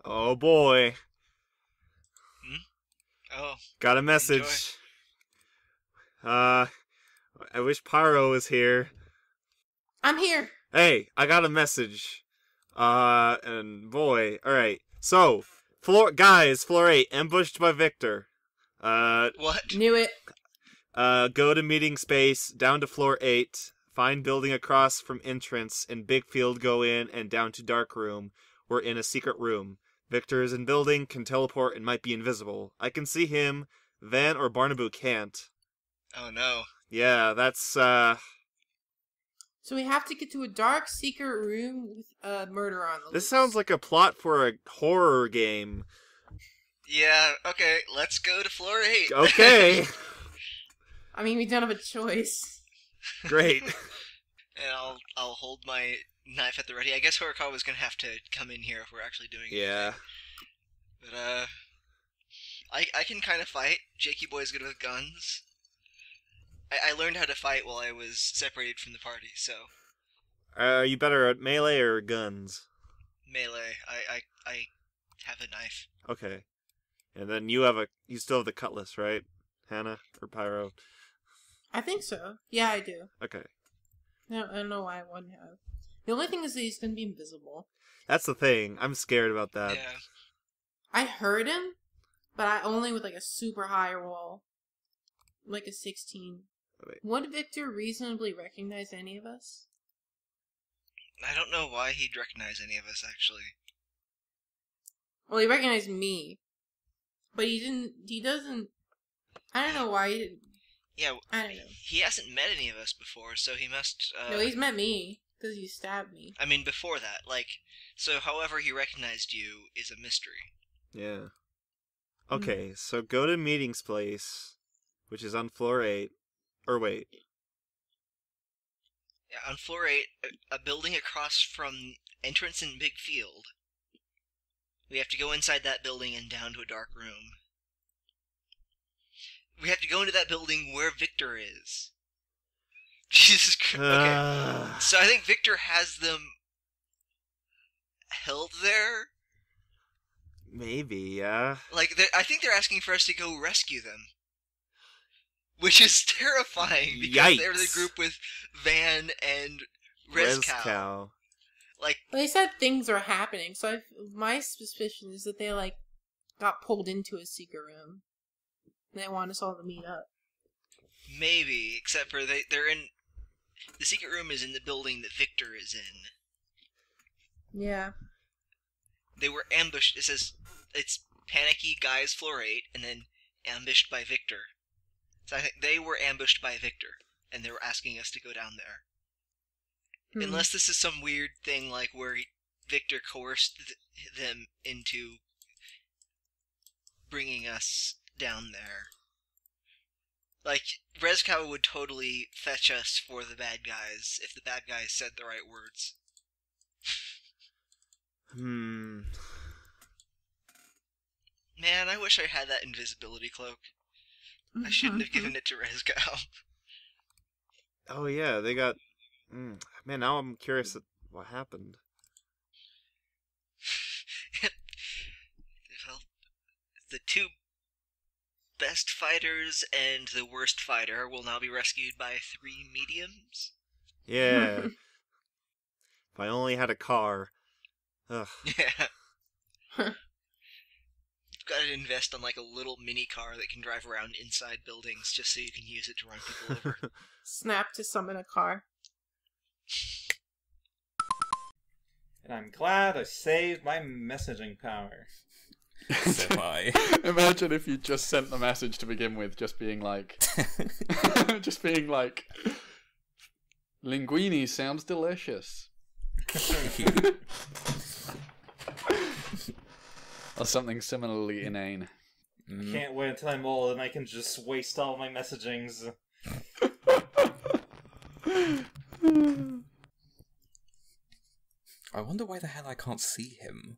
Oh boy. Hmm? Oh, Got a message. I wish Pyro was here. I'm here. Hey, I got a message. And boy, alright. So, floor 8, ambushed by Victor. what? Knew it. Go to meeting space, down to floor 8, find building across from entrance, in big field go in, and down to dark room. We're in a secret room. Victor is in building, can teleport, and might be invisible. I can see him. Van or Barnaboo can't. Oh no. Yeah, that's, So we have to get to a dark secret room with a murder on the This loose. sounds like a plot for a horror game. Yeah, okay, let's go to floor 8. Okay. I mean, we don't have a choice. Great. And I'll hold my knife at the ready. I guess Horikawa's gonna have to come in here if we're actually doing it. Yeah. But, I can kind of fight. Jakey Boy's good with guns. I learned how to fight while I was separated from the party, so... Are you better at melee or guns? Melee. I have a knife. Okay. And then you still have the cutlass, right? Hannah or Pyro? I think so. Yeah, I do. Okay. No, I don't know why I wouldn't have. The only thing is that he's gonna be invisible. That's the thing. I'm scared about that. Yeah. I heard him, but I only with like a super high roll. Like a 16. Wait. Would Victor reasonably recognize any of us? I don't know why he'd recognize any of us, actually. Well, he recognized me. But he doesn't... I don't know why he didn't... Yeah, I don't know. he hasn't met any of us before, so he must, No, he's met me. Because you stabbed me. I mean, before that, like... So however he recognized you is a mystery. Yeah. Okay, so go to meetings place, which is on floor 8. Or wait. Yeah, on floor 8, a building across from entrance in big field. We have to go inside that building and down to a dark room. We have to go into that building where Victor is. Jesus Christ. Okay. So I think Victor has them held there. Maybe, yeah. Like, I think they're asking for us to go rescue them. Which is terrifying, because they're the Yikes. group with Van and Rezcow. Like, But they said things are happening, so my suspicion is that they, like, got pulled into a secret room. And they want us all to meet up. maybe, except for they're in... The secret room is in the building that Victor is in. Yeah. They were ambushed. It says it's panicky guys floor 8, and then ambushed by Victor. So I think they were ambushed by Victor, and they were asking us to go down there. Unless this is some weird thing like where Victor coerced them into bringing us down there. Like, Rezcow would totally fetch us for the bad guys if the bad guys said the right words. Man, I wish I had that invisibility cloak. I shouldn't have given it to Rezcow. Oh yeah, they got... Man, now I'm curious at what happened. Well, the two best fighters and the worst fighter will now be rescued by 3 mediums. Yeah. If I only had a car. Ugh. Yeah. You've got to invest on like a little mini car that can drive around inside buildings just so you can use it to run people over. Snap to summon a car. And I'm glad I saved my messaging power. So I. Imagine if you just sent the message to begin with, just being like, Linguine sounds delicious. Or something similarly inane. Can't wait until I'm old and I can just waste all my messagings. I wonder why the hell I can't see him.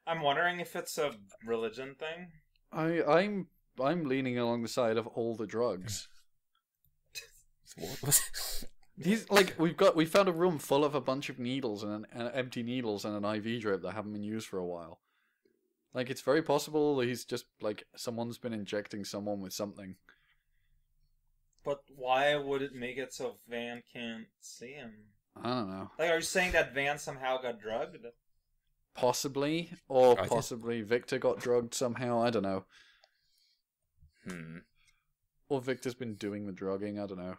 I'm wondering if it's a religion thing. I'm leaning along the side of all the drugs. What? He's like, we found a room full of a bunch of needles and empty needles and an IV drip that haven't been used for a while. Like, it's very possible that he's just like someone's been injecting someone with something. But why would it make it so Van can't see him? I don't know. Like, are you saying that Van somehow got drugged? Possibly, or I possibly Victor got drugged somehow. I don't know. Or Victor's been doing the drugging. I don't know.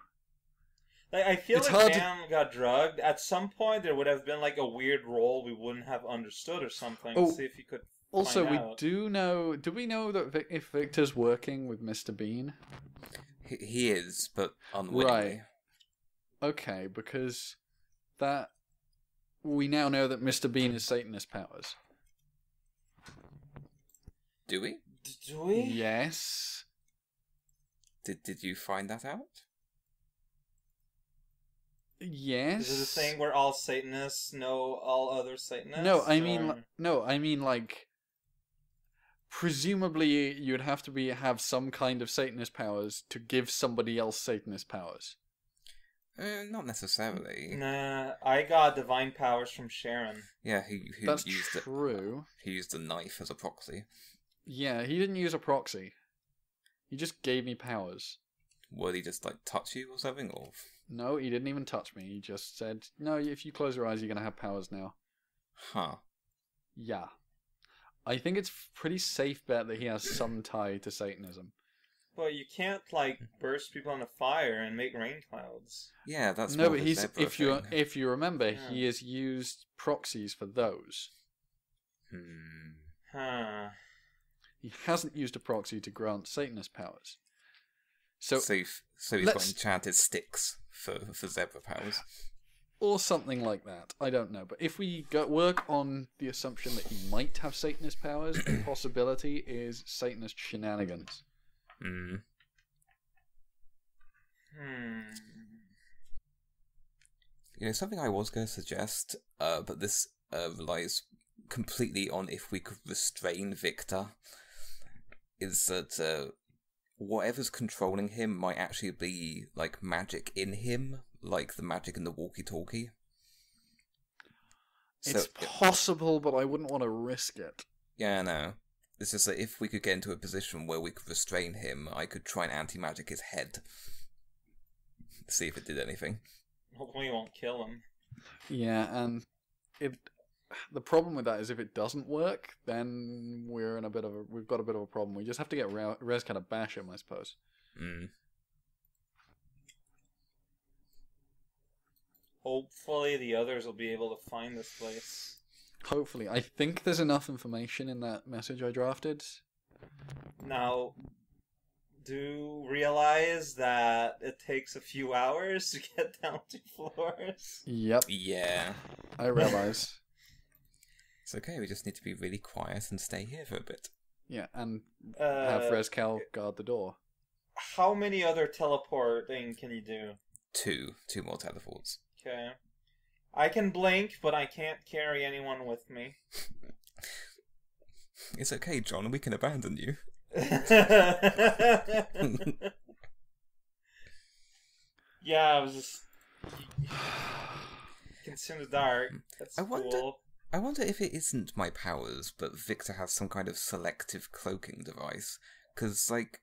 Like, I feel It's like hard to- Van got drugged. At some point, there would have been like a weird role we wouldn't have understood or something. Oh, See if you could. Also, find we out. do know. Do we know that if Victor's working with Mr. Bean? He is, but unwittingly. Right. Okay, because that we now know that Mr. Bean is Satanist powers. Do we? Do we? Yes. Did you find that out? Yes. Is it a thing where all Satanists know all other Satanists? No, I mean, or- like, presumably you'd have to have some kind of Satanist powers to give somebody else Satanist powers. Not necessarily. Nah, I got divine powers from Sharon. Yeah, who That's used true. He used the knife as a proxy. Yeah, he didn't use a proxy. He just gave me powers. Would he just like touch you or something? Or No, he didn't even touch me. He just said, "No, if you close your eyes, you're gonna have powers now." huh? Yeah. I think it's pretty safe bet that he has some tie to Satanism. But you can't like burst people on a fire and make rain clouds. Yeah, that's No, more but of a zebra thing. if you remember, Yeah. he has used proxies for those. Huh. He hasn't used a proxy to grant Satanist powers. So So he's got let's- enchanted sticks for zebra powers. or something like that. I don't know. But if we work on the assumption that he might have Satanist powers, the possibility is Satanist shenanigans. Hmm. You know, something I was going to suggest, but this relies completely on if we could restrain Victor, is that whatever's controlling him might actually be like magic in him, like the magic in the walkie-talkie. It's possible, but I wouldn't want to risk it. Yeah, no. It's just that if we could get into a position where we could restrain him, I could try and anti-magic his head. See if it did anything. Hopefully, you won't kill him. Yeah, and the problem with that is if it doesn't work, then we've got a bit of a problem. We just have to get Rez kind of bash him, I suppose. Hopefully, the others will be able to find this place. Hopefully. I think there's enough information in that message I drafted. Now, do realize that it takes a few hours to get down 2 floors. Yep, Yeah. I realize. It's okay, we just need to be really quiet and stay here for a bit. Yeah, and have Rezcal guard the door. How many other teleporting can you do? Two more teleports. Okay. I can blink, but I can't carry anyone with me. It's okay, John, we can abandon you. Yeah, I was just... You can see in the dark. That's I wonder- cool. I wonder if it isn't my powers, but Victor has some kind of selective cloaking device. Because, like,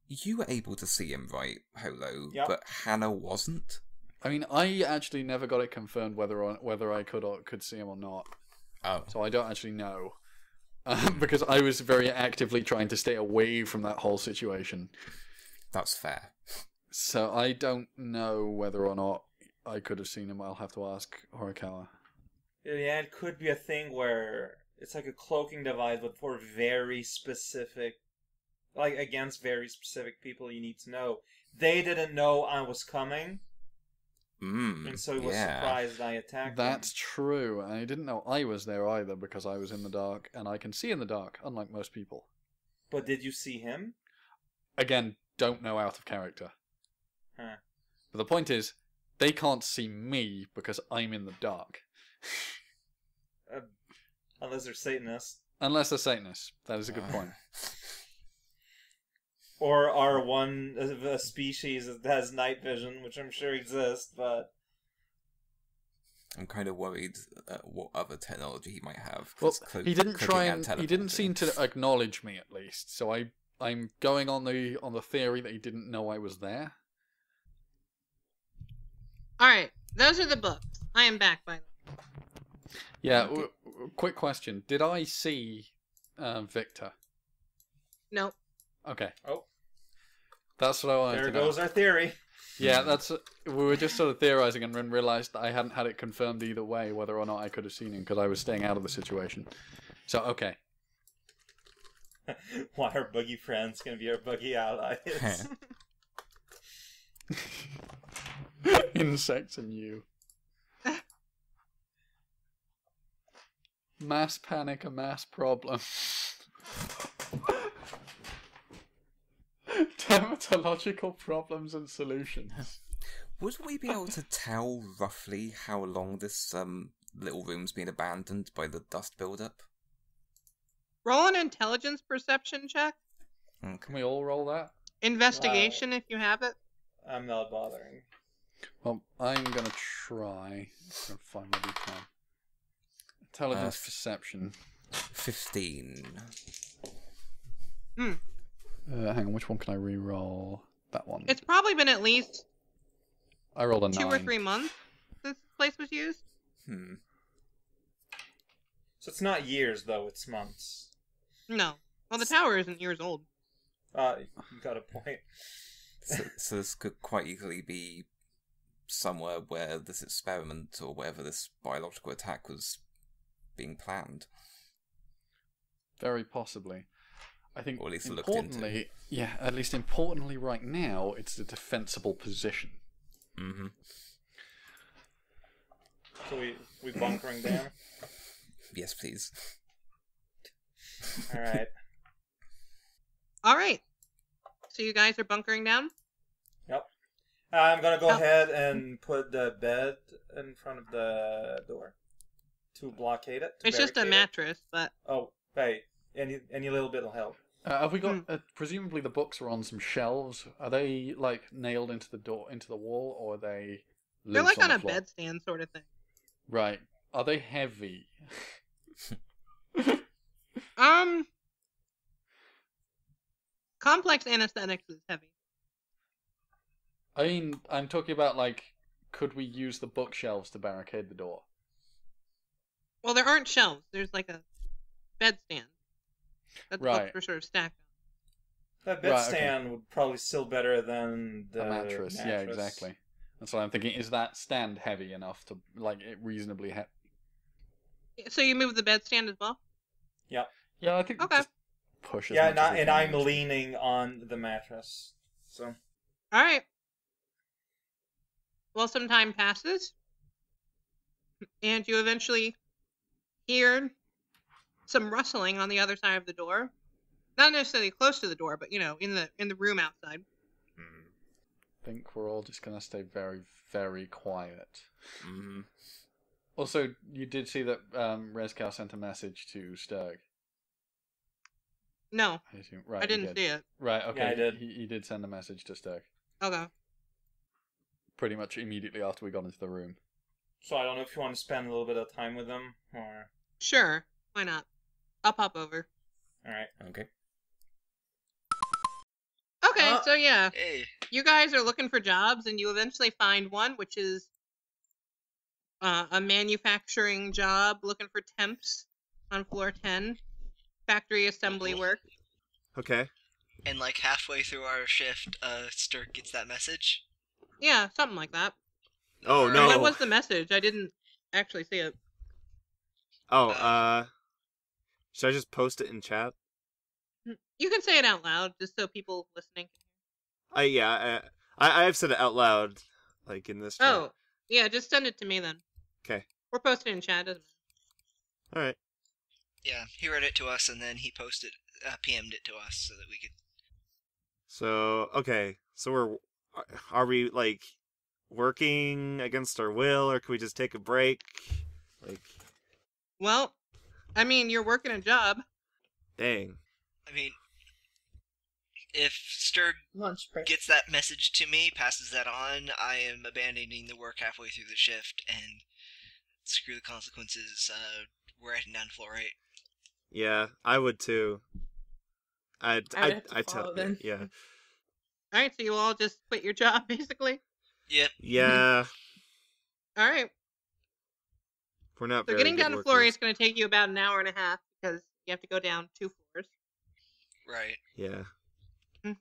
you were able to see him, right, Holo? Yep. But Hannah wasn't? I mean, I actually never got it confirmed whether I could see him or not. Oh. So I don't actually know. Because I was very actively trying to stay away from that whole situation. That's fair. So I don't know whether or not I could have seen him. I'll have to ask Horikawa. Yeah, it could be a thing where it's like a cloaking device, but for very specific, like against very specific people you need to know. They didn't know I was coming, and so he was surprised I attacked That's him. true. I didn't know I was there either because I was in the dark, and I can see in the dark, unlike most people. But did you see him? Again, don't know out of character. Huh. But the point is, they can't see me because I'm in the dark. Unless they're Satanists. Unless they're Satanists. That is a good point. Or are one of a species that has night vision, which I'm sure exists, but... I'm kind of worried what other technology he might have. Well, 'cause he didn't cooking try and and he didn't teleporting. seem to acknowledge me at least. So I'm going on the theory that he didn't know I was there. All right, those are the books. I am back by the way. Yeah. Okay. Quick question: did I see Victor? No. Okay. Oh. That's what I wanted There to know. goes our theory. Yeah, we were just sort of theorizing and then realized that I hadn't had it confirmed either way whether or not I could have seen him because I was staying out of the situation. So okay. Why are buggy friends gonna be our buggy allies? Insects and you. Mass panic, a mass problem. Dermatological problems and solutions. Would we be able to tell roughly how long this little room's been abandoned by the dust buildup? Roll an intelligence perception check. Okay. Can we all roll that? Investigation if you have it. I'm not bothering. Well, I'm gonna try. I'm gonna find my D10. Intelligence perception. 15. Hang on, which one can I re-roll? That one. It's probably been at least I rolled a 9. 2 or 3 months since this place was used. So it's not years, though, it's months. No. Well, the tower isn't years old. You got a point. So this could quite easily be somewhere where this experiment or wherever this biological attack was being planned. Very possibly. I think Or at least looked into. importantly, yeah, at least importantly right now, it's a defensible position. Mm-hmm. So we bunkering down? Yes, please. Alright. All right. So you guys are bunkering down? Yep. I'm gonna go Oh. ahead and put the bed in front of the door to blockade it. To It's just a barricade it. mattress, but Oh, hey, any little bit will help. Have we got? Presumably the books are on some shelves. Are they like nailed into the door, into the wall, or are they? they're loose like on the a floor? bedstand sort of thing. Right. Are they heavy? Complex anesthetics is heavy. I mean, I'm talking about like, could we use the bookshelves to barricade the door? Well, there aren't shelves. There's like a bedstand. That the Right. books were sort of stacked. That Right, bedstand would probably still better than the A mattress. Yeah, exactly. That's what I'm thinking. Is that stand heavy enough to like it reasonably heavy? So you move the bedstand as well? Yep. Yeah, I think Okay. just push. As Yeah, much as we and can I'm against it. leaning on the mattress. So All right. Well, some time passes, and you eventually hear some rustling on the other side of the door. Not necessarily close to the door, but in the room outside. I think we're all just gonna stay very, very quiet. Mm-hmm. Also, you did see that Rezkow sent a message to Sturg. No, I assume. Right, I you didn't did. see it. Right, okay. Yeah, I did. He did send a message to Sturg. Okay. Pretty much immediately after we got into the room. I don't know if you want to spend a little bit of time with them or. Sure. Why not? I'll pop over. All right. Okay. Okay, so yeah. Hey, You guys are looking for jobs, and you eventually find one, which is a manufacturing job looking for temps on floor 10. Factory assembly work. Okay. and like halfway through our shift, Sturk gets that message. Yeah, something like that. Oh, Or- no. What was the message? I didn't actually see it. Oh, should I just post it in chat? You can say it out loud, just so people listening can I've said it out loud, like in this chat. Oh, yeah, just send it to me then. Okay. Or post it in chat, doesn't matter. All right. Yeah, he read it to us and then he posted, PM'd it to us so that we could. So, okay. So are we, like, working against our will, or can we just take a break? Like, Well, I mean, you're working a job. dang. I mean, If Sturg Lunch break. gets that message to me, passes that on, I am abandoning the work halfway through the shift, and screw the consequences. We're heading down to floor 8. Yeah, I would too. I would have to follow then. Yeah. All right, so you all just quit your job, basically. Yep. Yeah. All right. We're not So very getting good down to floor 8 workers. is going to take you about an hour and a half because you have to go down 2 floors. Right. Yeah. So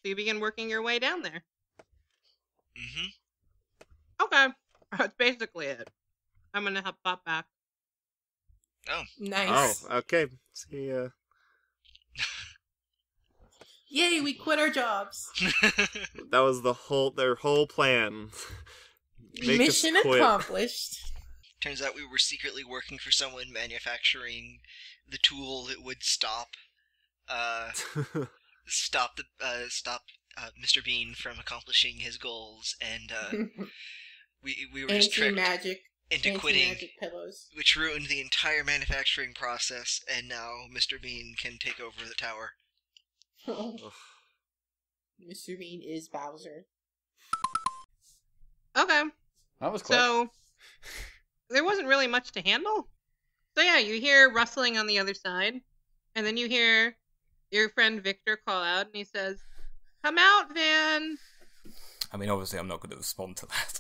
you begin working your way down there. Mm-hmm. Okay. That's basically it. I'm going to pop back. Oh. Nice. Oh, okay. See ya. Yay, we quit our jobs. That was their whole plan. Make us Mission quit. accomplished. Turns out we were secretly working for someone manufacturing the tool that would stop Mr. Bean from accomplishing his goals, and we were just tricked Anti-magic. into quitting, Anti-magic pillows. which ruined the entire manufacturing process, and now Mr. Bean can take over the tower. Mr. Bean is Bowser. Okay. That was quick. So there wasn't really much to handle. So yeah, you hear rustling on the other side, and then you hear your friend Victor call out, and he says, "Come out, Van." I mean, obviously, I'm not going to respond to that.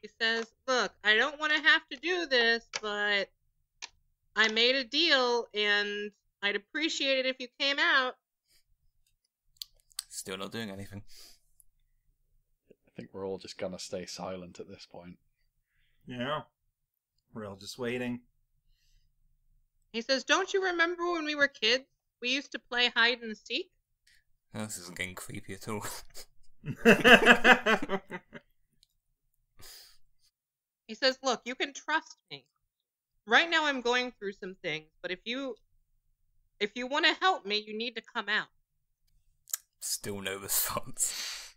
He says, "Look, I don't want to have to do this, but I made a deal, and I'd appreciate it if you came out." Still not doing anything. I think we're all just gonna stay silent at this point. Yeah. We're all just waiting. He says, "Don't you remember when we were kids? We used to play hide and seek." Oh, this isn't getting creepy at all. He says, "Look, you can trust me. Right now I'm going through some things, but if you want to help me, you need to come out." Still no response.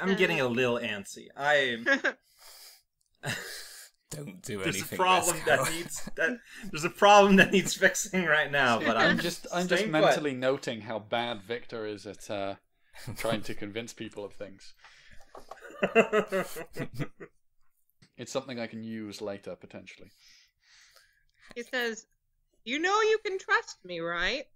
I'm getting a little antsy. Don't do There's a anything. problem Resco. there's a problem that needs fixing right now, but I'm just staying mentally noting how bad Victor is at trying to convince people of things. put. It's something I can use later, potentially. He says, "You know you can trust me, right?"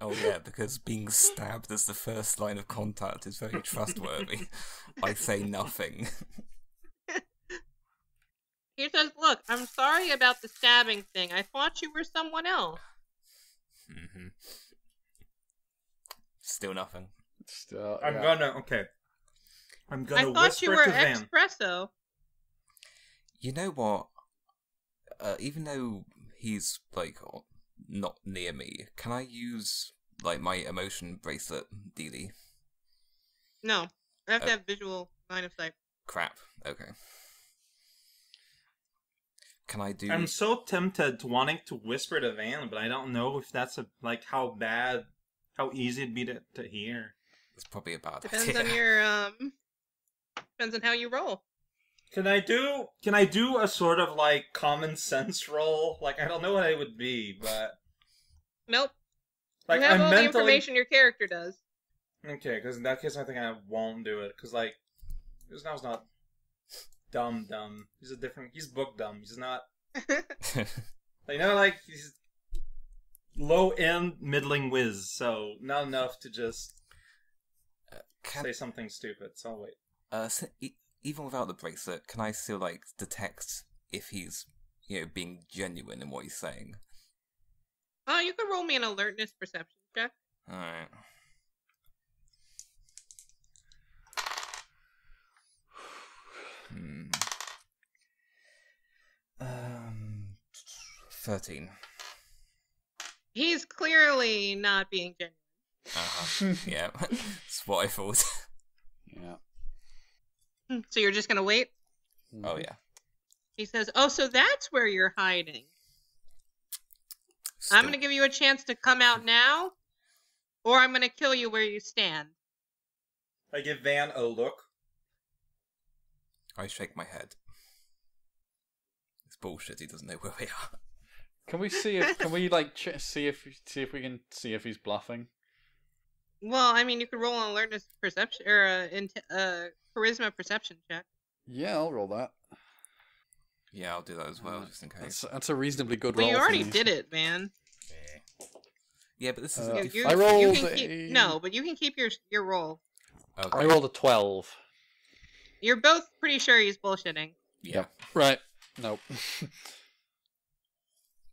Oh yeah, because being stabbed as the first line of contact is very trustworthy. I say nothing. He says, "Look, I'm sorry about the stabbing thing. I thought you were someone else." Mm-hmm. Still nothing. Still, I'm yeah. gonna I thought you whisper were to Van. espresso. You know what? Even though he's like not near me, can I use like my emotion bracelet, Dealey? No, I have to Oh. have visual line of sight. Crap. Okay. Can I do? I'm so tempted to wanting to whisper to Van, but I don't know if that's how easy it'd be to hear. It's probably a bad Depends idea. on your depends on how you roll. Can I do a sort of like common sense roll? Like I don't know what it would be, but Nope. like you have I'm all the mentally information your character does. okay. Because in that case, I think I won't do it. Because like, this now's not dumb. He's book dumb. He's not. Like he's low end middling whiz. So not enough to just say something stupid. So I'll wait. Even without the bracelet, can I still like detect if he's being genuine in what he's saying? Oh, you can roll me an alertness perception check. All right. 13. He's clearly not being genuine. Yeah, that's what I thought. Yeah. So you're just gonna wait? Oh yeah. He says, "Oh, so that's where you're hiding. I'm gonna give you a chance to come out now, or I'm gonna kill you where you stand." I give Van a look. I shake my head. It's bullshit. He doesn't know where we are. Can we see if see if we can see if he's bluffing? Well, I mean, you could roll an alertness perception or charisma perception check. Yeah, I'll roll that. Yeah, I'll do that as well, just in case. That's a reasonably good Well, roll. you already for me. did it, man. Yeah, but this is I rolled but you can keep your roll. Okay. I rolled a 12. You're both pretty sure he's bullshitting. Yeah. Right. Nope.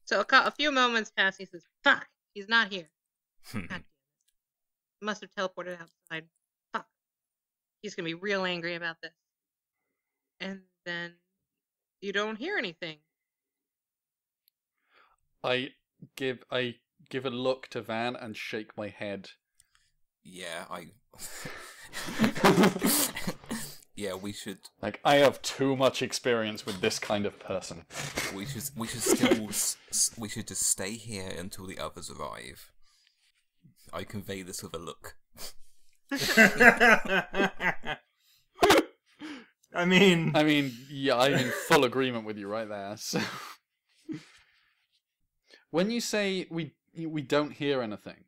So a few moments pass. He says, "Fuck, he's not here. God damn it. Must have teleported outside. Fuck. He's gonna be real angry about this." And then you don't hear anything. I give a look to Van and shake my head. Yeah, yeah, we should. Like, I have too much experience with this kind of person. We should still. We should just stay here until the others arrive. I convey this with a look. I mean, yeah, I'm in full agreement with you right there. So, when you say we don't hear anything,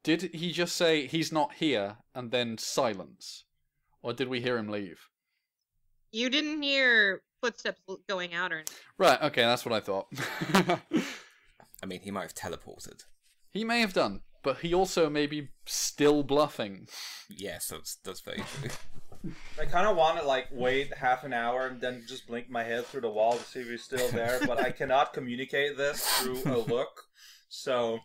did he just say he's not here and then silence, or did we hear him leave? You didn't hear footsteps going out or anything. Right. Okay, that's what I thought. I mean, he might have teleported. He may have done, but he also may be still bluffing. Yes, that's very true. I kind of want to like wait half an hour and then just blink my head through the wall to see if he's still there, but I cannot communicate this through a look. So,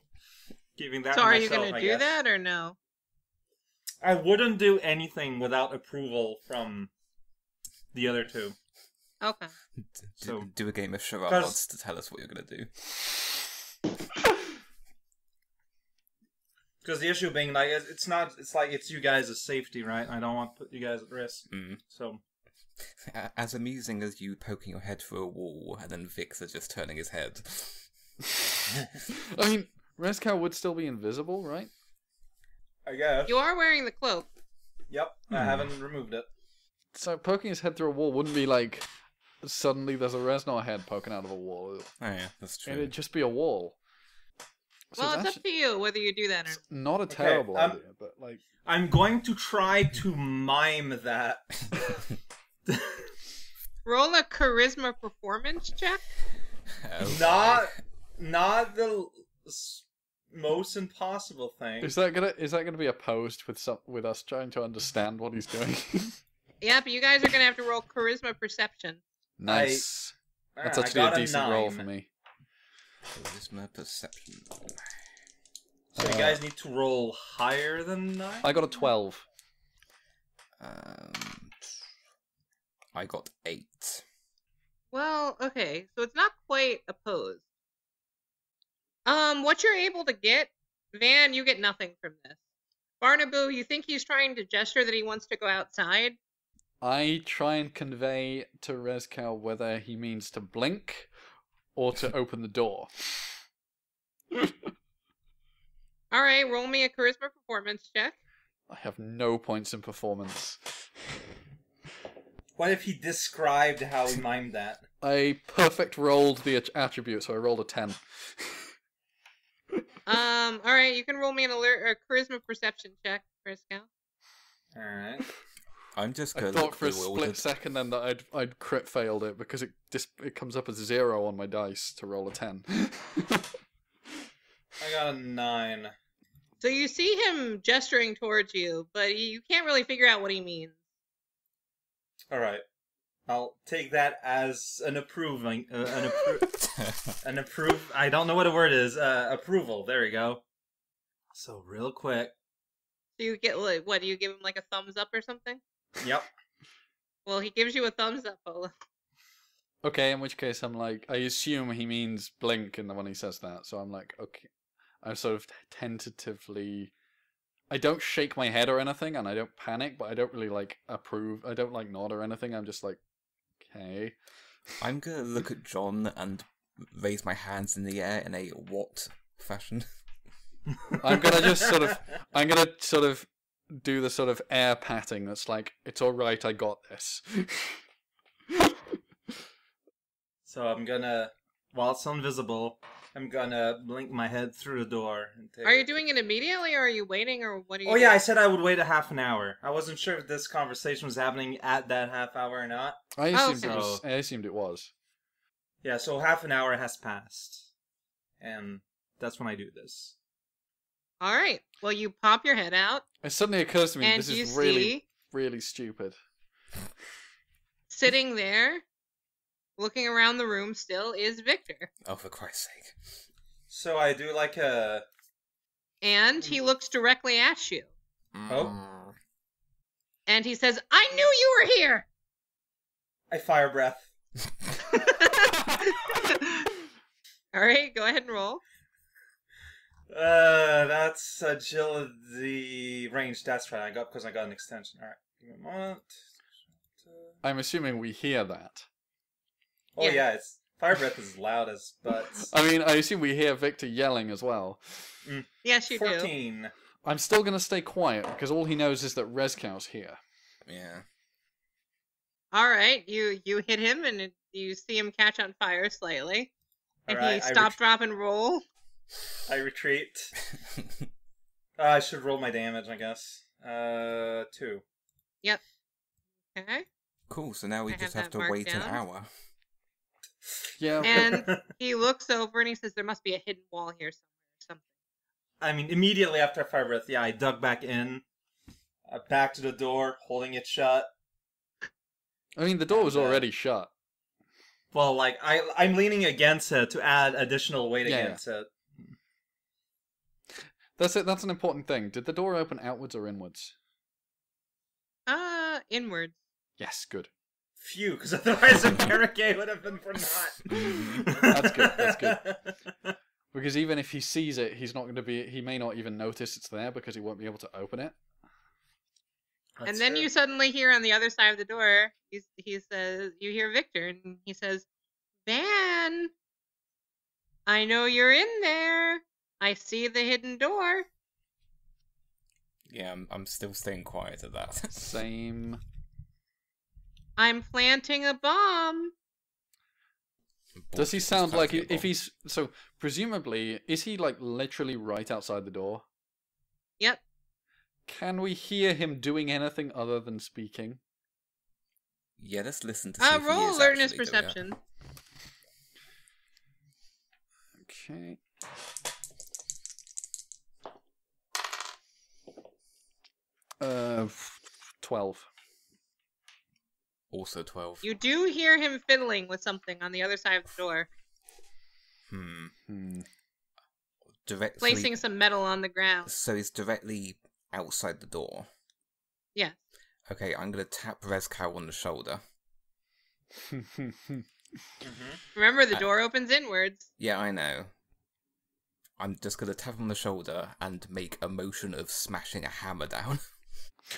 giving that. So, to are you myself, going to I do guess. that or no? I wouldn't do anything without approval from the other two. Okay. So- Do a game of charades to tell us what you're gonna do. Because the issue being like it's you guys' safety, right? I don't want to put you guys at risk. So As amusing as you poking your head through a wall and then Victor just turning his head. I mean, Rezkow would still be invisible, right? I guess. You are wearing the cloak. Yep, I haven't removed it. So poking his head through a wall wouldn't be like suddenly there's a Reznor head poking out of a wall. Oh yeah, that's true. It'd just be a wall. So Well, it's up to you whether you do that or not. not a terrible idea, but like I'm going to try to mime that. Roll a charisma performance check. Okay. Not the most impossible thing. is that gonna be opposed with us trying to understand what he's doing? Yeah, but you guys are gonna have to roll charisma perception. Nice. That's I actually a got decent roll 9. for me. Charisma perception. So you guys need to roll higher than 9? I got a 12. I got 8. Well, okay, so it's not quite opposed. What you're able to get, Van, you get nothing from this. Barnabu, you think he's trying to gesture that he wants to go outside? I try and convey to Rezkow whether he means to blink or to open the door. Alright, roll me a charisma performance check. I have no points in performance. What if he described how he mimed that? I perfect rolled the attribute, so I rolled a 10. Alright, you can roll me an charisma perception check, Frisco. Alright. I'm just I going thought for a split second then that I'd crit failed it because it comes up as 0 on my dice to roll a 10. I got a 9. So you see him gesturing towards you, but you can't really figure out what he means. Alright. I'll take that as an approving, I don't know what a word is, approval, there we go. So real quick. So you get, like, what, do you give him like a thumbs up or something? Yep. Well, he gives you a thumbs up, Ola. Okay, in which case I'm like, I assume he means blink when he says that, so I'm like, okay. I'm sort of tentatively... I don't shake my head or anything, and I don't panic, but I don't really, like, approve. I don't, like, nod or anything. I'm just like, okay. I'm gonna look at John and raise my hands in the air in a what fashion? I'm gonna sort of do the sort of air patting that's like, it's alright, I got this. So I'm gonna, while it's invisible, I'm gonna blink my head through the door. And take Are you doing it immediately, or are you waiting, or what are you Oh yeah, doing? I said I would wait a half an hour. I wasn't sure if this conversation was happening at that half hour or not. I assumed okay. it was. I assumed it was. Yeah, so half an hour has passed. And that's when I do this. All right. Well, you pop your head out, It suddenly occurs to me and this you is really, see really stupid. sitting there, looking around the room, still is Victor, Oh, for Christ's sake. So I do like a... and he looks directly at you, Oh. and he says, "I knew you were here." I fire breath. All right, go ahead and roll. That's agility range. That's right. I got because I got an extension. All right, give me a moment. I'm assuming we hear that. Oh Yeah. yeah, it's fire breath is loud as butts. I mean, I assume we hear Victor yelling as well. Yes, you do. 14. I'm still going to stay quiet because all he knows is that Rezcow's here. Yeah. All right, you hit him, and you see him catch on fire slightly, and Alright, he stop, drop, and roll. I retreat. I should roll my damage, I guess. 2. Okay. Cool, so now we I just have have that to marked wait an down. hour. Yeah. And he looks over and he says, "There must be a hidden wall here somewhere, or something." I mean, immediately after I fire breath, yeah, I dug back in, back to the door, holding it shut. I mean, the door was already shut. Well, like I'm leaning against it to add additional weight Yeah, against it. That's it. That's an important thing. Did the door open outwards or inwards? Inwards. Yes, good. Phew, because otherwise a barricade would have been for naught. That's good, that's good. Because even if he sees it, he's not going to be. He may not even notice it's there because he won't be able to open it. And then you suddenly hear on the other side of the door, he says, you hear Victor, and he says, "Van, I know you're in there. I see the hidden door." Yeah, I'm still staying quiet at that. Same. "I'm planting a bomb." Does he Bullshit, sound it's like planting a if bomb. he's so? Presumably, is he like literally right outside the door? Yep. Can we hear him doing anything other than speaking? Yeah, let's listen to see if he Roll is alertness actually doing it. perception. Okay. Uh, 12. Also 12. You do hear him fiddling with something on the other side of the door, Directly. placing some metal on the ground. So he's directly outside the door. Yeah. Okay, I'm gonna tap Rezcow on the shoulder. Remember, the door opens inwards. Yeah, I know. I'm just gonna tap him on the shoulder and make a motion of smashing a hammer down.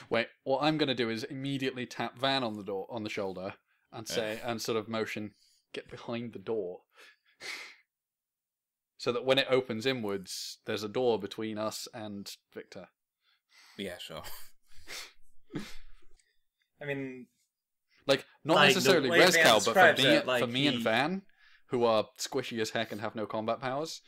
Wait, what I'm going to do is immediately tap Van on the door, on the shoulder, and say, and sort of motion, "Get behind the door," so that when it opens inwards, there's a door between us and Victor. Yeah, sure. I mean, Like, not Like, the necessarily way Van Rezcal, but for describes me, it, like, for me and he- Van, who are squishy as heck and have no combat powers.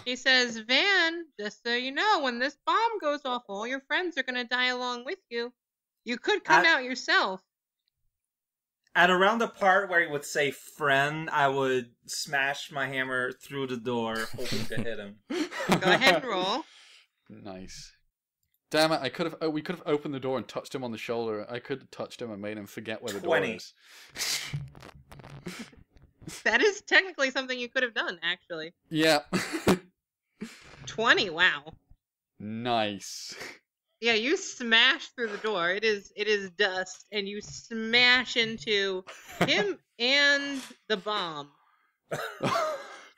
He says, "Van, just so you know, when this bomb goes off, all your friends are going to die along with you. You could come out yourself." at around the part where he would say "friend," I would smash my hammer through the door, hoping to hit him. Go ahead and roll. Nice. Damn it! We could have opened the door and touched him on the shoulder. I could have touched him and made him forget where the door 20. is. That is technically something you could have done, actually. Yeah. 20, wow. Nice. Yeah, you smash through the door. It is dust, and you smash into him and the bomb.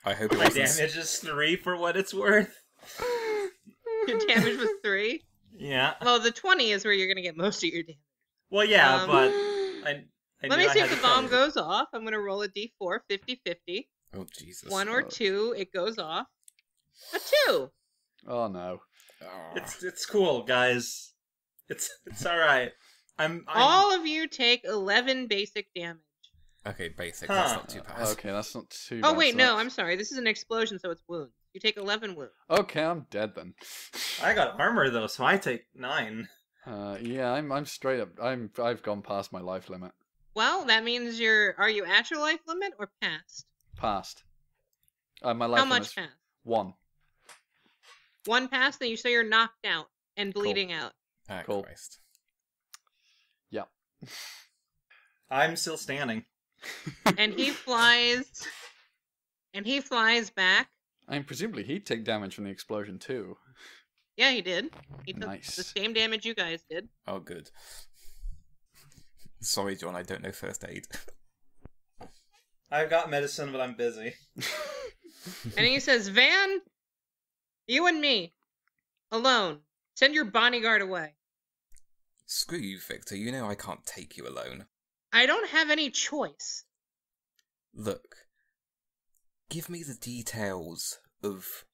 I hope it My wasn't. damage is 3 for what it's worth. Your damage was 3. Yeah. Well, the 20 is where you're going to get most of your damage. Well, yeah, Um, but I Let knew me I see had if the to tell bomb you. goes off. I'm going to roll a d4, 50-50. Oh, Jesus. 1 or 2, it goes off. A 2. Oh no. Oh. It's cool, guys. It's all right. I'm All of you take 11 basic damage. Okay, basic. That's Huh. not too bad. Okay, that's not too Oh bad. wait, so no, that's- I'm sorry. This is an explosion, so it's wounds. You take 11 wounds. Okay, I'm dead then. I got armor though, so I take 9. Yeah, I'm straight up. I've gone past my life limit. Well, that means are you at your life limit or past? Past. My life How limit's much past? 1. One past, then you say you're knocked out and bleeding out. Ah, Cool. Christ. Yeah. I'm still standing. And he flies back. I mean, presumably he'd take damage from the explosion too. Yeah, he did. He took Nice. the same damage you guys did. Oh, good. Sorry, John, I don't know first aid. I've got medicine, but I'm busy. And he says, Van, you and me, alone. Send your bodyguard away. Screw you, Victor. You know I can't take you alone. I don't have any choice. Look, give me the details of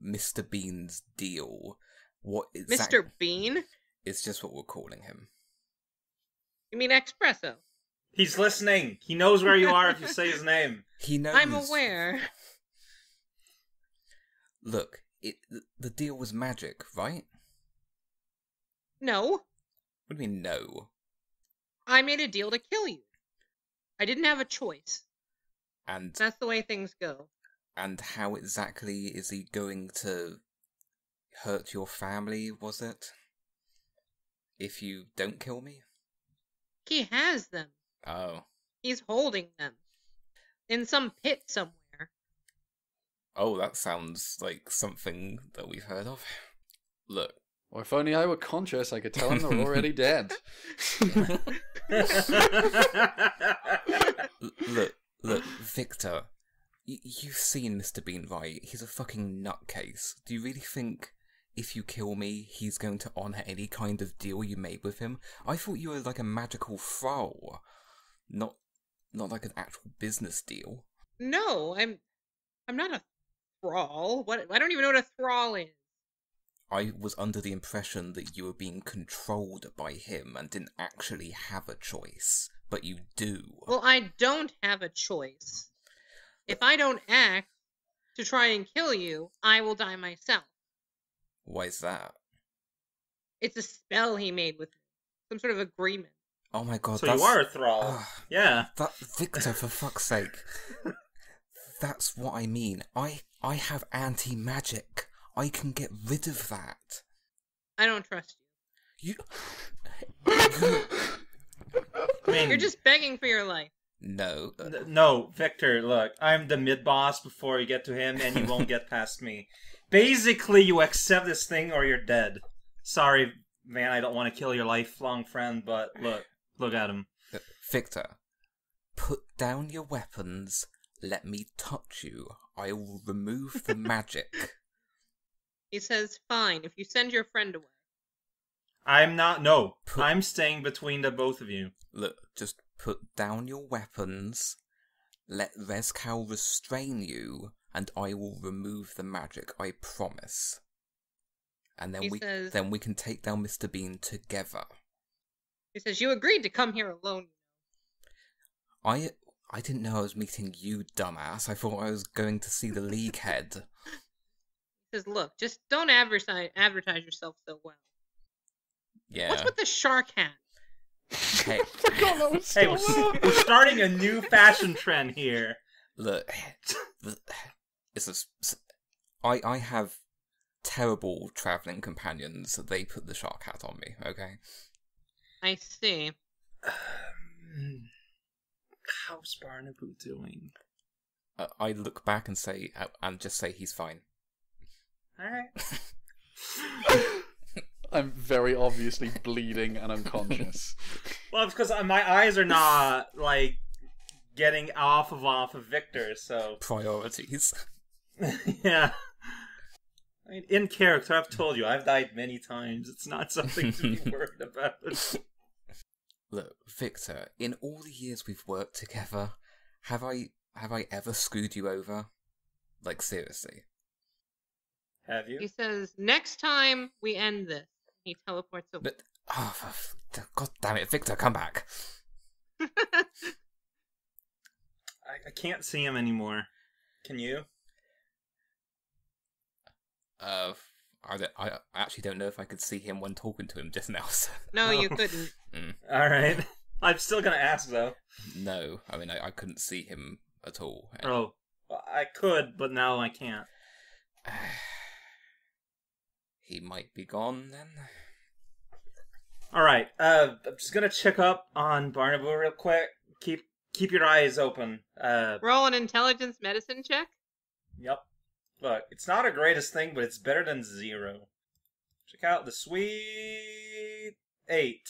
Mr. Bean's deal. What Mr. Bean? It's just what we're calling him. You mean Espresso? He's listening. He knows where you are if you say his name. He knows. I'm aware. Look, the deal was magic, right? No. What do you mean, no? I made a deal to kill you. I didn't have a choice. And That's the way things go. and how exactly is he going to hurt your family, was it? If you don't kill me? He has them. Oh. He's holding them. In some pit somewhere. Oh, that sounds like something that we've heard of. Look. Or if only I were conscious, I could tell him they're already dead. Look, Victor, you've seen Mr. Bean, right? He's a fucking nutcase. Do you really think if you kill me, he's going to honour any kind of deal you made with him? I thought you were like a magical thrall, not like an actual business deal. No, I'm not a thrall. What? I don't even know what a thrall is. I was under the impression that you were being controlled by him and didn't actually have a choice, but you do. Well, I don't have a choice. If I don't act to try and kill you, I will die myself. Why is that? It's a spell he made with me. Some sort of agreement. Oh my god, So that's... you are a thrall. Yeah. That, Victor, for fuck's sake. That's what I mean. I have anti-magic. I can get rid of that. I don't trust You... I mean, you. You're just begging for your life. No. No, Victor, look, I'm the mid-boss before you get to him, and you won't get past me. Basically, you accept this thing or you're dead. Sorry, man, I don't want to kill your lifelong friend, but look at him. Victor, put down your weapons. Let me touch you. I will remove the magic. He says, fine, if you send your friend away. I'm not, no. I'm staying between the both of you. Look, just put down your weapons. Let Rezcal restrain you, and I will remove the magic, I promise. And then then we can take down Mr. Bean together. He says, you agreed to come here alone. I didn't know I was meeting you, dumbass. I thought I was going to see the League head. He says, look, just don't advertise yourself so well. Yeah. What's with the shark hat? Hey, Hey, we're starting a new fashion trend here. look, I have terrible travelling companions. They put the shark hat on me, okay? I see. How's Barnaby doing? I look back and say, and just say he's fine. Alright. I'm very obviously bleeding and unconscious. Well, it's because my eyes are not, like, getting off of Victor, so... Priorities. Yeah. I mean, in character, I've told you, I've died many times. It's not something to be worried about. Look, Victor, in all the years we've worked together, have I ever screwed you over? Like, seriously. Have you? He says, next time we end this. He teleports away. But, oh, god damn it, Victor, come back. can't see him anymore. Can you? I actually don't know if I could see him when talking to him just now. So. No, you couldn't. All right. I'm still gonna ask though. No, I mean I couldn't see him at all. Oh, I could, but now I can't. He might be gone then. All right. I'm just gonna check up on Barnaby real quick. Keep your eyes open. Roll an intelligence medicine check. Yep. Look, it's not a greatest thing, but it's better than 0. Check out the sweet 8.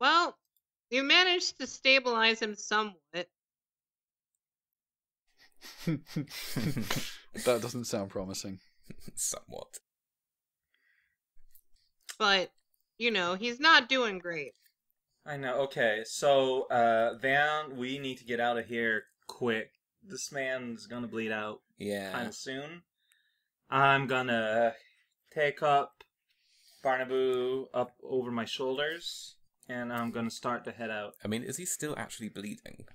Well, you managed to stabilize him somewhat. That doesn't sound promising. Somewhat. But, he's not doing great. I know. Okay, so Van, we need to get out of here quick. This man's gonna bleed out kind of soon. I'm gonna take up Barnaby up over my shoulders, and I'm gonna start to head out. I mean, is he still actually bleeding?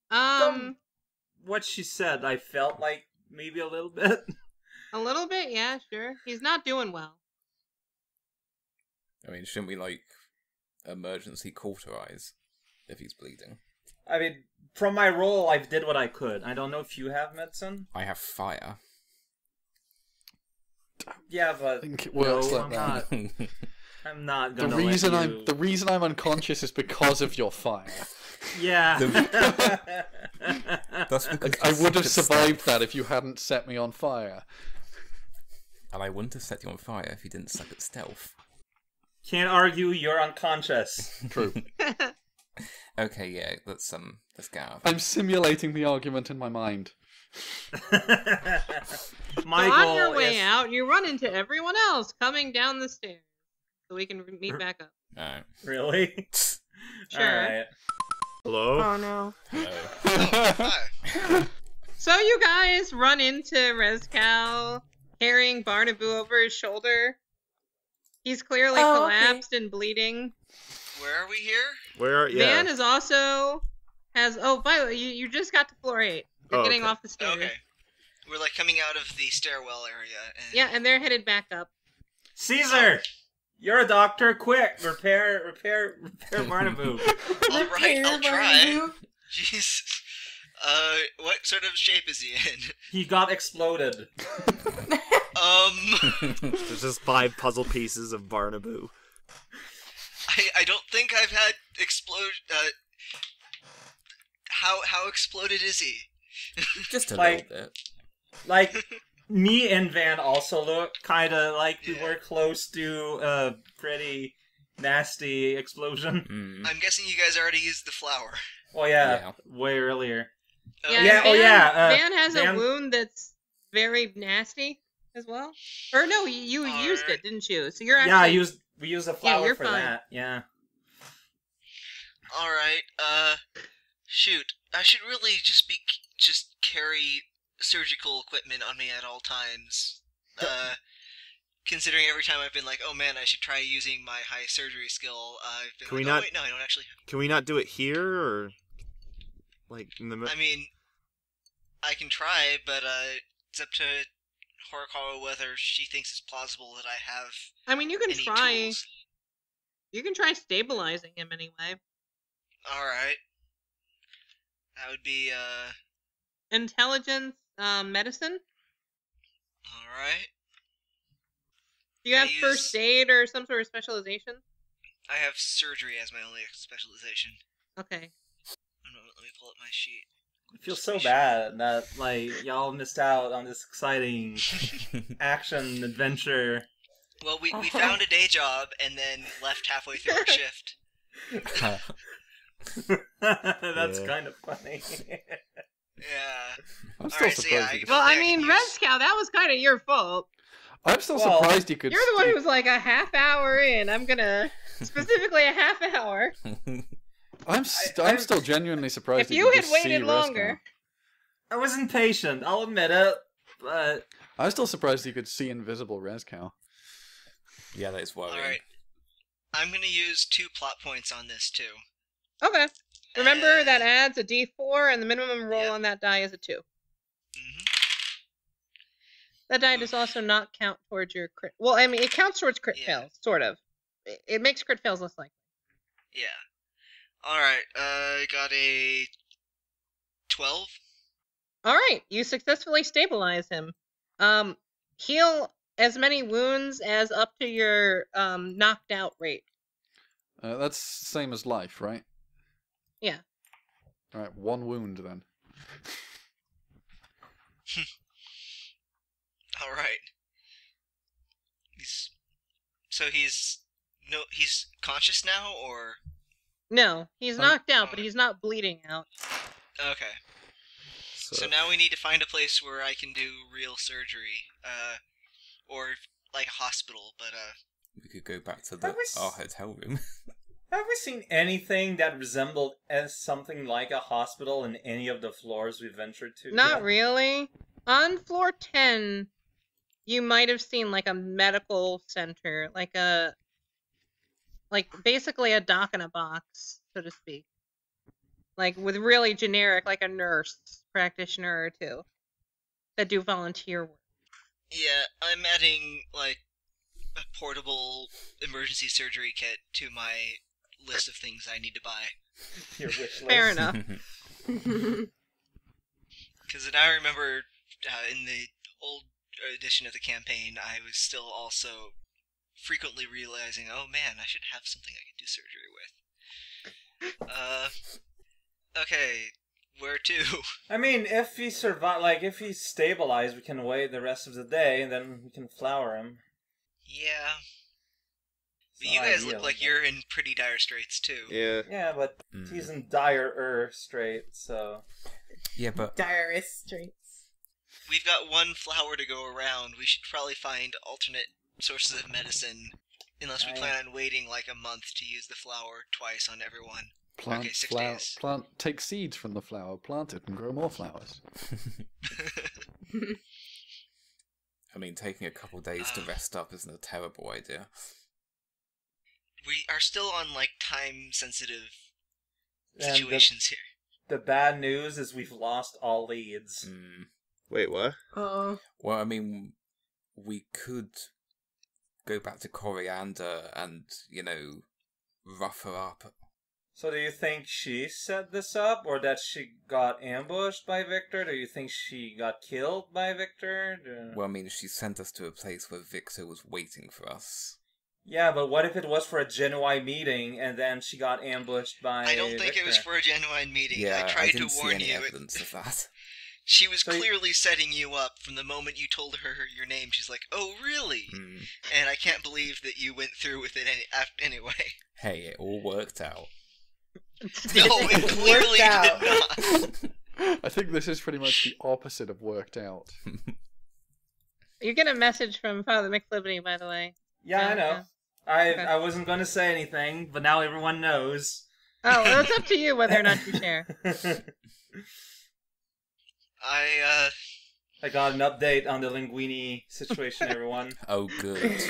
What she said, I felt like maybe a little bit. A little bit, yeah, sure. He's not doing well. I mean, shouldn't we, emergency cauterize if he's bleeding? I mean, from my role, I did what I could. I don't know if you have medicine. I have fire. Yeah, but I think it works no, like that. I'm not gonna. The reason I'm unconscious is because of your fire. Yeah. That's because I would have survived that if you hadn't set me on fire. And I wouldn't have set you on fire if you didn't suck at stealth. Can't argue. You're unconscious. True. Okay, yeah, let's get out of here. I'm simulating the argument in my mind. My so goal on your way is... out, you run into everyone else coming down the stairs. So we can meet back up. Alright. Really? Sure. Alright. Hello? Oh no. Hi. So you guys run into Rezcal carrying Barnaby over his shoulder. He's clearly Oh, okay. collapsed and bleeding. Where are we here? Where? Yeah. Van is also by the way, you just got to floor 8. You're Oh, getting okay. off the stairs. Okay. We're coming out of the stairwell area. And... Yeah, and they're headed back up. Caesar! You're a doctor. Quick! Repair Barnaby. All right, I'll try. Barnaby. Jeez. What sort of shape is he in? He got exploded. There's just 5 puzzle pieces of Barnaby. I don't think I've had explode. How exploded is he? Just a Like- little bit. Like, me and Van also look kind of like we were close to a pretty nasty explosion. Mm. I'm guessing you guys already used the flour. Oh yeah, Yeah. way earlier. Yeah, Yeah, oh, Van, yeah, Van has Van- a wound that's very nasty as well. Or no, you All used right. it, didn't you? So you're actually... Yeah, we used a flower you're for fine. that. Yeah. All right. Shoot. I should really just carry surgical equipment on me at all times. Considering every time I've been like, oh man, I should try using my high surgery skill. I've been Can we like, not- oh wait, no, I don't actually. Can we not do it here, or in the? I mean, I can try, but it's up to Horikawa whether she thinks it's plausible that I have I mean, you can any try... tools. You can try stabilizing him anyway. All right. That would be Intelligence, medicine? alright. Do you have I use- first aid or some sort of specialization? I have surgery as my only specialization. Okay. Let me pull up my sheet. I feel so bad that y'all missed out on this exciting action adventure. Well, we found a day job and then left halfway through our shift. That's Yeah. kind of funny. Yeah. I'm still Alright, so yeah, surprised. you could- Well, Yeah, I I mean, can Red use- Scout, that was kind of your fault. I'm still Well, surprised you could. You're the one who was like a half hour in. I'm gonna specifically a half hour. I'm still genuinely surprised. If that you could had just waited see longer. I was impatient, I'll admit it, but... Rezcow. I'm still surprised you could see invisible Rezcow. Yeah, that is worrying. Alright. I'm gonna use 2 plot points on this too. Okay. Remember that adds a d4, and the minimum roll Yep. on that die is a 2. Mm-hmm. That die does also not count towards your crit. Well, I mean, it counts towards crit Yeah. fails, sort of. It makes crit fails less likely. Yeah. Alright, I got a 12. All right, you successfully stabilize him. Heal as many wounds as up to your knocked out rate. That's same as life, right? Yeah. All right, 1 wound then. Alright. He's conscious now, or? No, he's knocked out, but he's not bleeding out. Okay. So now we need to find a place where I can do real surgery, or like a hospital. But We could go back to That was- our hotel room. Have we seen anything that resembled as something like a hospital in any of the floors we ventured to? Not yet? really. On floor 10, you might have seen like a medical center, like basically a doc in a box, so to speak. Like with really generic, like a nurse practitioner or two that do volunteer work. yeah, I'm adding like a portable emergency surgery kit to my list of things I need to buy. Your wish list. Fair enough. Because I remember in the old edition of the campaign, I was still also frequently realizing, oh man, I should have something I can do surgery with. Okay, where to? I mean, if he survive, like if he's stabilized, we can wait the rest of the day, and then we can flower him. Yeah. But It's you not guys ideal, look like but- you're in pretty dire straits too. Yeah. Yeah, but Mm. he's in dire straight, so Yeah, but Direst streets. We've got one flower to go around. We should probably find alternate sources of medicine, unless we plan on waiting like a month to use the flower twice on everyone. Plant Okay, 6 flower. days. Take seeds from the flower, plant it, and grow more flowers. I mean, taking a couple days to rest up isn't a terrible idea. We are still on like time-sensitive And situations here. the bad news is we've lost all leads. Mm. Wait, what? Oh. Well, I mean, we could go back to Coriander and, rough her up. So do you think she set this up, or that she got ambushed by Victor? Do you think she got killed by Victor? Well, I mean, she sent us to a place where Victor was waiting for us. Yeah, but what if it was for a genuine meeting, and then she got ambushed by I don't think it was Victor? for a genuine meeting. Yeah, I tried didn't to see warn any you. evidence of that. She was So you- clearly setting you up from the moment you told her your name. She's like, "Oh, really?" Mm. And I can't believe that you went through with it anyway. Hey, it all worked out. No, it clearly did not. I think this is pretty much the opposite of worked out. You get a message from Father McLibney, by the way. Yeah, I know. Okay. I wasn't going to say anything, but now everyone knows. Oh, well, it's up to you whether or not you share. I got an update on the Linguine situation, everyone. Oh, good.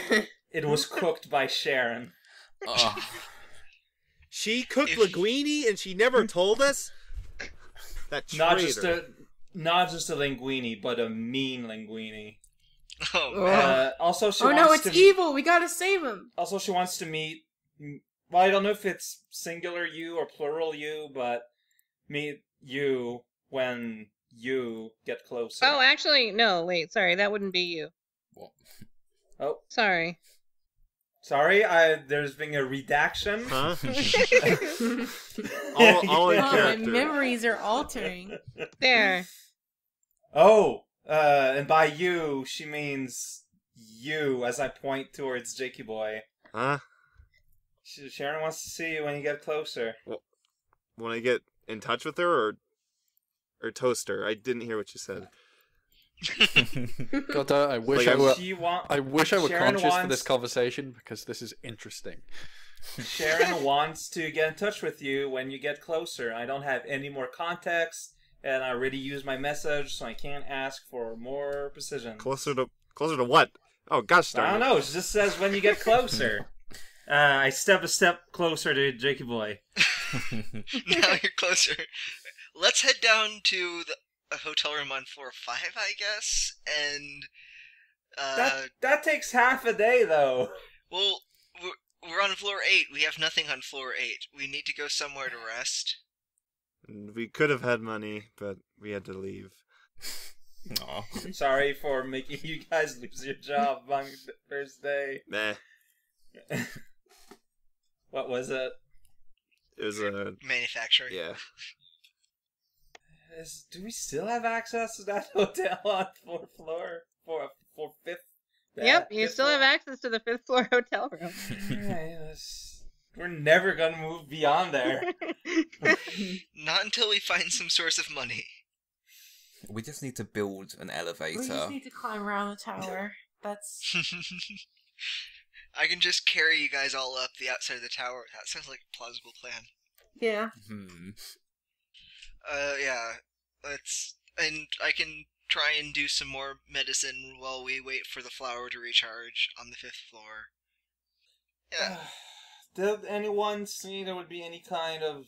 It was cooked by Sharon. Oh, She cooked If- linguine and she never told us? That traitor. Not just a linguine, but a mean linguine. Oh, Oh. man. Also, she Oh no, wants it's to. evil. We gotta save him. Also, she wants to meet. Well, I don't know if it's singular you or plural you, but meet you when you get closer. Oh, actually, no, wait, sorry, that wouldn't be you. what? Oh, Sorry. sorry. There's been a redaction. Huh? all in Oh, my character. memories are altering. There. Oh, and by you, she means you, as I point towards Jakey Boy. Huh? Sharon wants to see you when you get closer. When I get in touch with her or toaster? I didn't hear what you said. God, I wish Like, I were. She want- I wish I were Sharon conscious for wants- this conversation because this is interesting. Sharon wants to get in touch with you when you get closer. I don't have any more context, and I already used my message, so I can't ask for more precision. Closer to what? Oh gosh I darn don't it. know. It just says when you get closer. I step a step closer to Jakey Boy. Now you're closer. Let's head down to a hotel room on floor 5, I guess, and That takes half a day, though. well, we're on floor 8. We have nothing on floor 8. We need to go somewhere to rest. We could have had money, but we had to leave. Aw. Sorry for making you guys lose your job on the first day. Meh. What was it? It was a... Manufacturing. Yeah. Do we still have access to that hotel on fourth floor? For fifth? Yep, you fifth still floor? have access to the 5th floor hotel room. Alright, we're never gonna move beyond there. Not until we find some source of money. We just need to build an We elevator. just need to climb around the tower. That's I can just carry you guys all up the outside of the tower. That sounds like a plausible plan. yeah. Yeah. And I can try and do some more medicine while we wait for the flower to recharge on the 5th floor. Yeah. Did anyone see there would be any kind of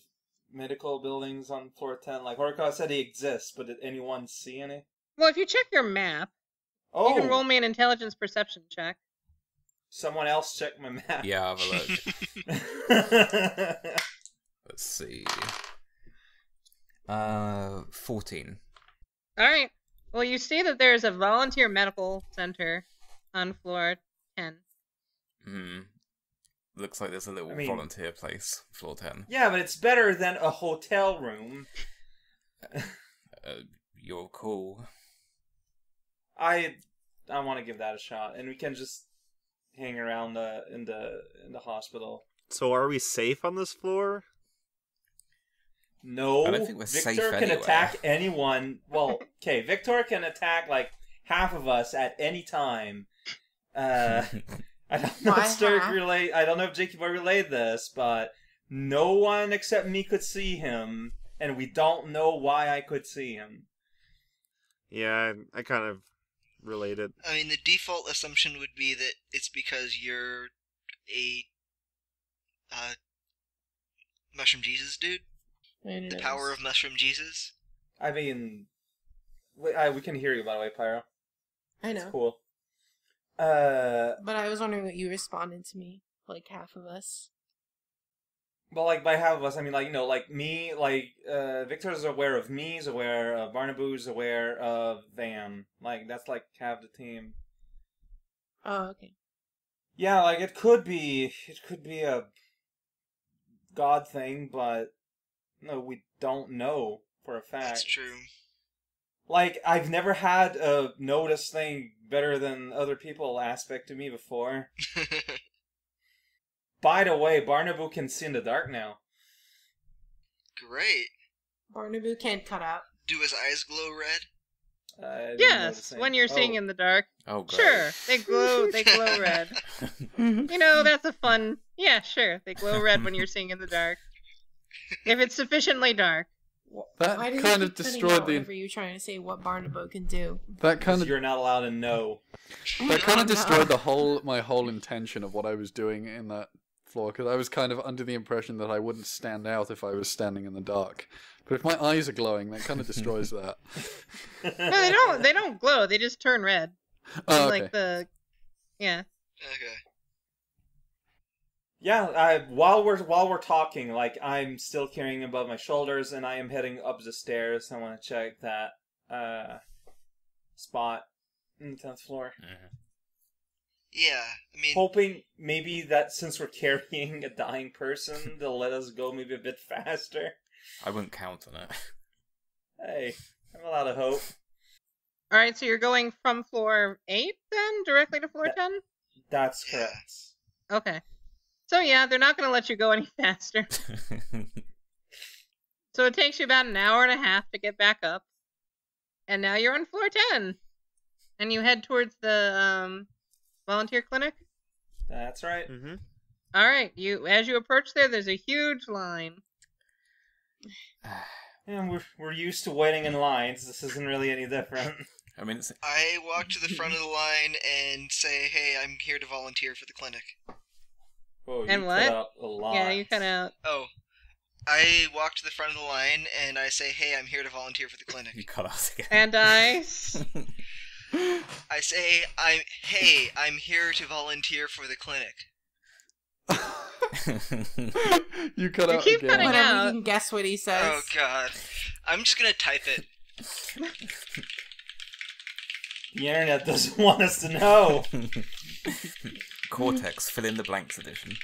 medical buildings on floor 10? Like Orca said they exist, but did anyone see any? Well, if you check your map, Oh, you can roll me an intelligence perception check. someone else check my map. Yeah, have a look. Let's see. 14. Alright. Well, you see that there's a volunteer medical center on floor 10. Looks like there's a little volunteer place, floor 10. Yeah, but it's better than a hotel room. You're cool. I want to give that a shot, and we can just hang around in the hospital. So are we safe on this floor? No, I don't think we're safe Victor can anywhere. attack anyone. Well, okay, Victor can attack like half of us at any time. I don't know Why if Sturk half? I don't know if Jakey Boy relayed this, but no one except me could see him, and we don't know why I could see him. Yeah, I kind of related. I mean, the default assumption would be that it's because you're a Mushroom Jesus dude. The power of Mushroom Jesus. I mean, we can hear you, by the way, Pyro. I know. It's cool. But I was wondering what you responded to me. Like half of us. Well, like, by half of us, I mean, like, you know, like, me, like, Victor's aware of me, is aware of Barnaboo's aware of Van. Like, that's, like, half the team. Oh, okay. Yeah, like, it could be a God thing, but, no, we don't know for a fact. That's true. Like, I've never had a notice thing better than other people aspect to me before. By the way, Barnaboo can see in the dark now. Great. Barnaboo can't cut out. Do his eyes glow red? I didn't Yes, notice when you're seeing in the dark. Oh, great. Sure, they glow red. You know, that's a fun... Yeah, sure, they glow red when you're seeing in the dark. If it's sufficiently dark. That Why does kind it of keep cutting destroyed out the. whenever you're trying to say what Barnaboo can do? That kind of. You're not allowed to know. That kind Oh, of no. destroyed my whole intention of what I was doing in that floor, because I was kind of under the impression that I wouldn't stand out if I was standing in the dark. But if my eyes are glowing, that kind of destroys that. No, they don't glow, they just turn red. Oh, okay. Like yeah. Okay. Yeah, while we're talking, like, I'm still carrying above my shoulders, and I am heading up the stairs. I want to check that spot in the 10th floor. Yeah, I mean... Hoping maybe that since we're carrying a dying person, they'll let us go maybe a bit faster. I wouldn't count on it. Hey, I'm allowed to hope. Alright, so you're going from floor 8 then, directly to floor 10? That's Yeah. correct. Okay. So yeah, they're not going to let you go any faster. So it takes you about an hour and a half to get back up. And now you're on floor 10. And you head towards the volunteer clinic. That's right. Mm-hmm. Alright, as you approach there's a huge line. And we're used to waiting in lines. This isn't really any different. I mean, it's... I walk to the front of the line and say, hey, I'm here to volunteer for the clinic. Whoa, And you what? cut out a lot. Yeah, you cut out. Oh, I walk to the front of the line and I say, "Hey, I'm here to volunteer for the You clinic." cut out again. And I. I say, I'm here to volunteer for the clinic." You cut You out keep again. cutting Whatever, out. you can guess what he says. Oh god. I'm just gonna type it. The internet doesn't want us to know. Cortex, fill in the blanks edition.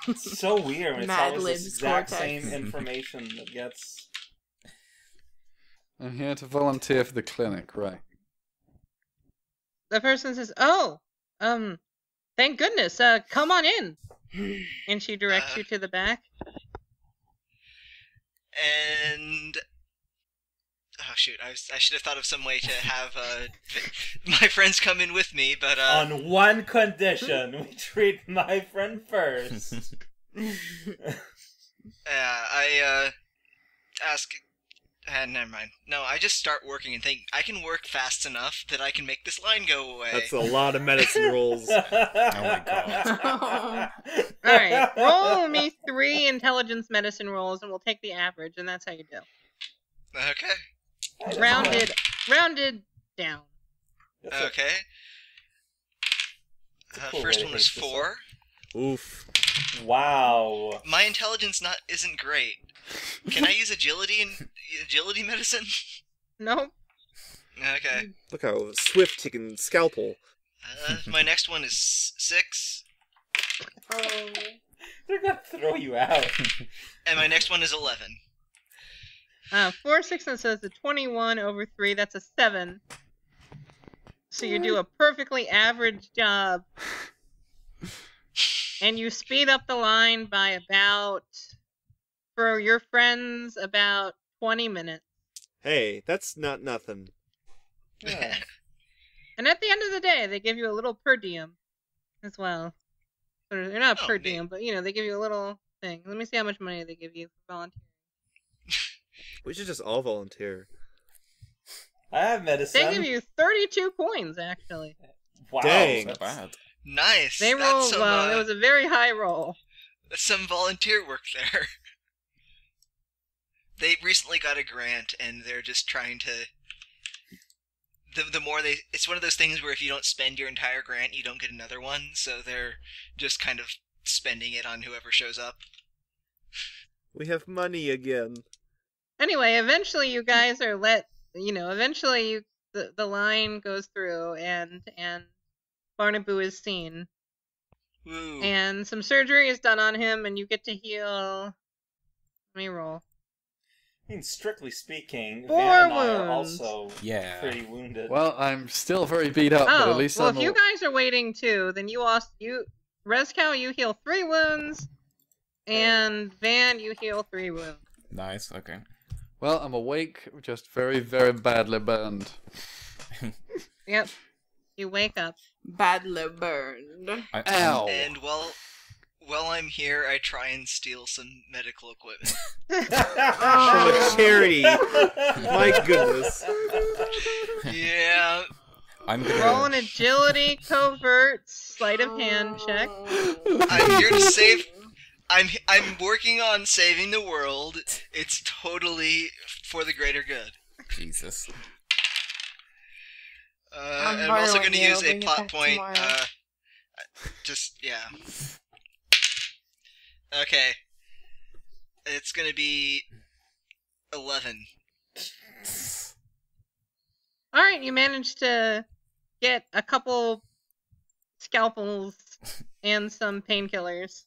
It's so weird when it's Mad always Libs the exact Cortex. same information that gets... I'm here to volunteer for the clinic, right? The person says, "Oh, thank goodness. Come on in." And she directs you to the back. And oh shoot, I should have thought of some way to have my friends come in with me, but On one condition, we treat my friend first. I ask. Never mind. No, I just start working and think I can work fast enough that I can make this line go away. That's a lot of medicine rolls. Oh my god. Alright, roll me 3 intelligence medicine rolls and we'll take the average, and that's how you do. Okay. Rounded down. Okay. a cool First way one to was make this 4. Oof. Wow. My intelligence isn't great. Can I use agility medicine? Nope. Okay. Look how swift he can scalpel. My next one is 6, Oh. They're gonna throw you out. and my next one is 11. 4, 6, and so it's a 21 over 3. That's a 7. So you do a perfectly average job. And you speed up the line by about, for your friends, about 20 minutes. Hey, that's not nothing. Yeah. And at the end of the day, they give you a little per diem as well. Or, they're not Oh, per neat. diem, but you know, they give you a little thing. Let me see how much money they give you for volunteering. We should just all volunteer. I have medicine. They give you 32 coins, actually. Wow. Dang. Not bad. Nice. They That's rolled some, well. It was a very high roll. that's some volunteer work there. They recently got a grant, and they're just trying to. The more they, it's one of those things where if you don't spend your entire grant, you don't get another one. So they're just kind of spending it on whoever shows up. We have money again. Anyway, eventually you guys are let. You know, eventually the line goes through, and Barnaboo is seen, Woo. and some surgery is done on him, and you get to heal. Let me roll. I mean, strictly speaking, 4 Van and I are wounds. also Yeah. pretty wounded. Well, I'm still very beat up, but Oh, at least well, I'm. if you guys are waiting too, then Rescow, you heal 3 wounds, and Van, you heal 3 wounds. Nice, okay. Well, I'm awake, just very, very badly burned. Yep. You wake up. Badly burned. Ow! And while I'm here, I try and steal some medical equipment. From a charity. My goodness. Yeah. I'm Roll gonna. an agility, covert, sleight of hand check. I'm here to save. I'm working on saving the world. It's totally for the greater good. Jesus. And I'm also going to use a plot point. tomorrow. Yeah. Okay. It's going to be 11. Alright, you managed to get a couple scalpels and some painkillers.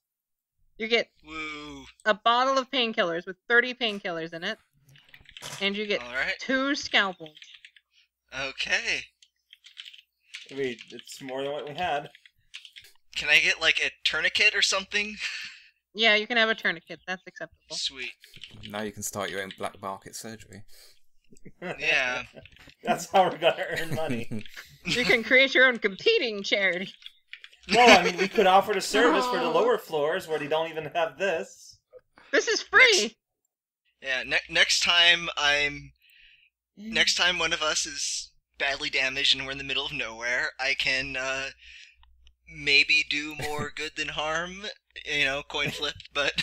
You get Woo. a bottle of painkillers with 30 painkillers in it. And you get All right. 2 scalpels. Okay. I mean, it's more than what we had. Can I get like a tourniquet or something? Yeah, you can have a tourniquet. That's acceptable. Sweet. Now you can start your own black market surgery. Yeah. That's how we're gonna earn money. You can create your own competing charity. No, I mean, we could offer the service for the lower floors where they don't even have this. This is free! Yeah. Next time one of us is badly damaged and we're in the middle of nowhere, I can maybe do more good than harm coin flip, but